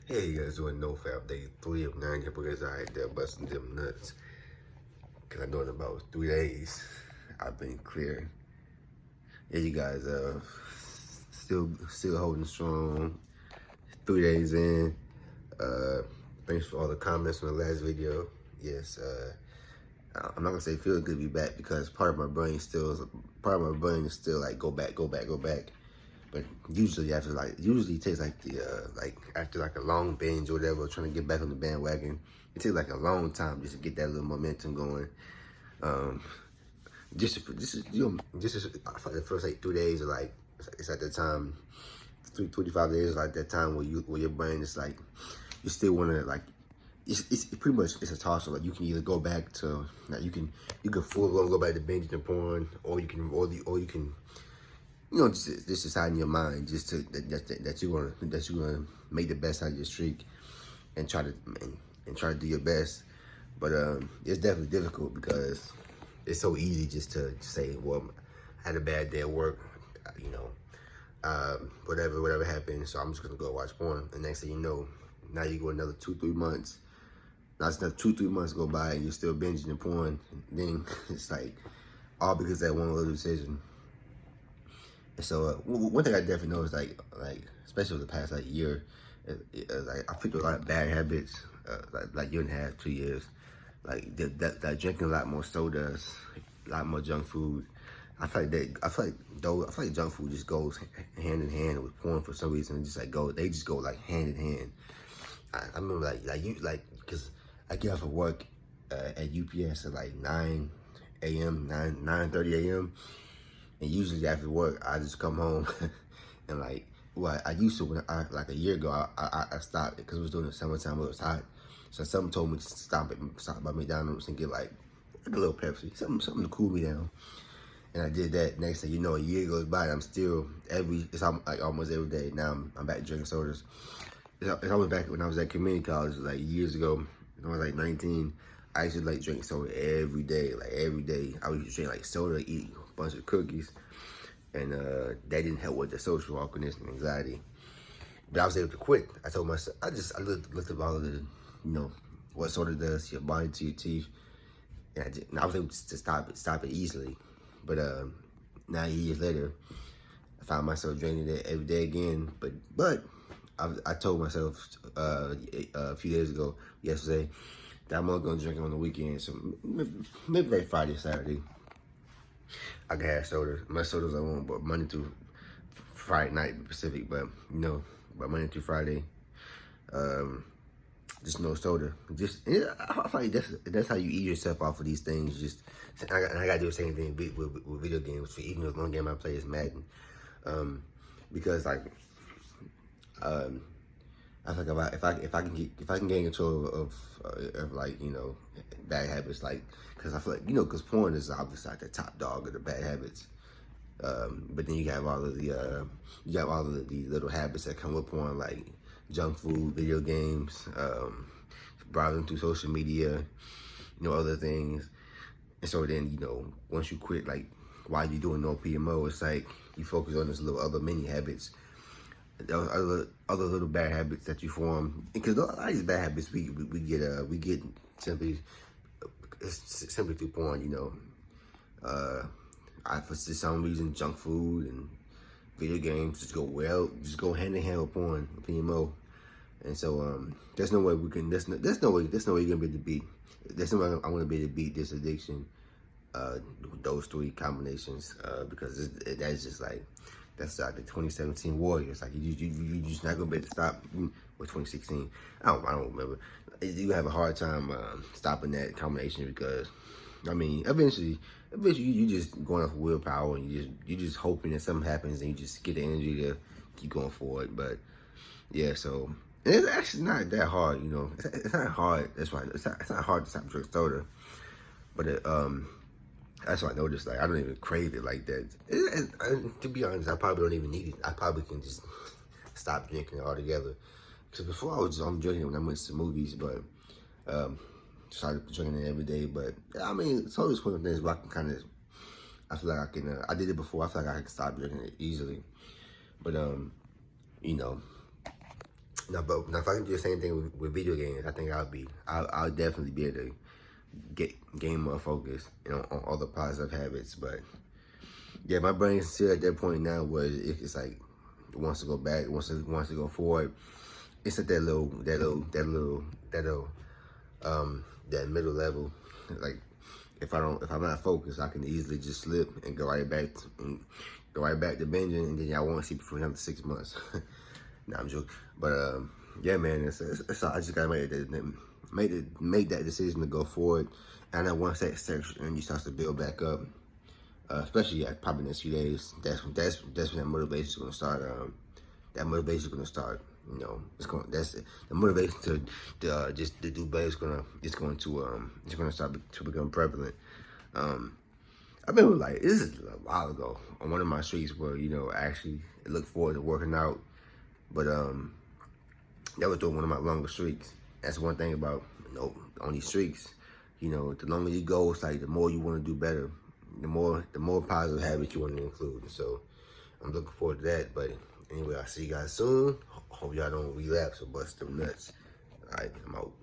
Hey, you guys doing NoFap day 3 of 9 because I out there busting them nuts. Because I know in about 3 days, I've been clear. Yeah, you guys, still holding strong. 3 days in. Uh, Thanks for all the comments from the last video. Yes, I'm not gonna say feel good to be back because part of my brain is still like go back, go back, go back. But usually it takes like after like a long binge or whatever, trying to get back on the bandwagon, it takes like a long time just to get that little momentum going. Um, I feel like the first like 3 days are like it's at the time, 25 days is like that time where your brain is like you still want to like it's pretty much it's a toss up. Like you can either go back to like you can full on go back to binging and porn, or you can just decide in your mind just to that you're gonna make the best out of your streak and try to do your best. But it's definitely difficult because it's so easy just to say, well, I had a bad day at work, you know, whatever happened, so I'm just gonna go watch porn. And next thing you know, now you go another 2-3 months. Now it's another 2-3 months go by and you're still binging and porn. And then it's like all because of that one little decision. And so one thing I definitely noticed, like especially over the past like year, like I picked up a lot of bad habits, like year and a half, 2 years, like that drinking a lot more sodas, a lot more junk food. I feel like junk food just goes hand in hand with porn for some reason. They just go like hand in hand. I remember because I get off of work at UPS at like 9 a.m., 9:30 a.m. And usually after work, I just come home and I used to when like a year ago, I stopped it because it was during the summertime, it was hot. So something told me to stop by McDonald's and get like a little Pepsi, something to cool me down. And I did that. Next thing you know, a year goes by, and I'm still like almost every day. Now I'm back drinking sodas. It's almost back when I was at community college, like years ago. When I was like 19. I used to like drink soda every day, like every day. I would drink like soda, eat a bunch of cookies, and that didn't help with the social awkwardness and anxiety. But I was able to quit. I told myself, I looked up all of the, what soda does to your body, to your teeth, and I was able to stop it easily. But 9 years later, I found myself drinking it every day again. But I told myself a few days ago, yesterday, that I'm only gonna drink it on the weekend. So maybe like Friday, Saturday, I can have soda. My sodas I want, but Monday through Friday night Pacific. But but Monday through Friday, just no soda. I feel like that's how you ease yourself off of these things. I gotta do the same thing with video games. For even the one game I play is Madden, because like I think about if I can gain control of like bad habits, like because I feel like because porn is obviously like the top dog of the bad habits. But then you have all of the little habits that come with porn, like junk food, video games, browsing through social media, other things. And so then once you quit, like while you're doing no PMO, it's like you focus on this little other mini habits, other little bad habits that you form, because a lot of these bad habits we get simply through porn. For some reason, junk food and video games just go hand in hand with porn, PMO, and so there's no way you're gonna be able to beat. There's no way I'm gonna be able to beat this addiction. Those three combinations, because that's just like. That's like the 2017 Warriors. Like you just not gonna be able to stop with 2016. I don't remember. You have a hard time stopping that combination because, I mean, eventually you just going off of willpower and you just hoping that something happens and you just get the energy to keep going forward. But yeah, so it's actually not that hard. It's not hard. That's right. It's not hard to stop drinking soda, but that's what I noticed. Like I don't even crave it like that. And to be honest, I probably don't even need it. I probably can just stop drinking it altogether. Because before I'm drinking it when I went to movies, but started drinking it every day. But I mean, it's always one of the things where I can kind of. I feel like I can. I did it before. I feel like I can stop drinking it easily. But No, but now if I can do the same thing with video games, I think I'll definitely be able to gain more focus, you know, on other positive habits. But yeah, my brain's still at that point now where it's like it wants to go back, it wants to go forward. It's at that that middle level. Like if I'm not focused, I can easily just slip and go right back to binging, and then I won't sleep for another 6 months. Nah, I'm joking. But yeah, man, it's I just gotta make that decision to go forward. And then once that energy starts to build back up, especially like probably next few days, that's when that motivation is gonna start. That motivation is gonna start. You know, that's the motivation to just to do better. It's going to start to become prevalent. I remember like this is a while ago on one of my streaks where I actually looked forward to working out, but that was during one of my longer streaks. That's one thing about on these streaks. The longer you go, it's like the more you want to do better, the more positive habits you want to include. So I'm looking forward to that. But anyway, I'll see you guys soon. Hope y'all don't relapse or bust them nuts. All right, I'm out.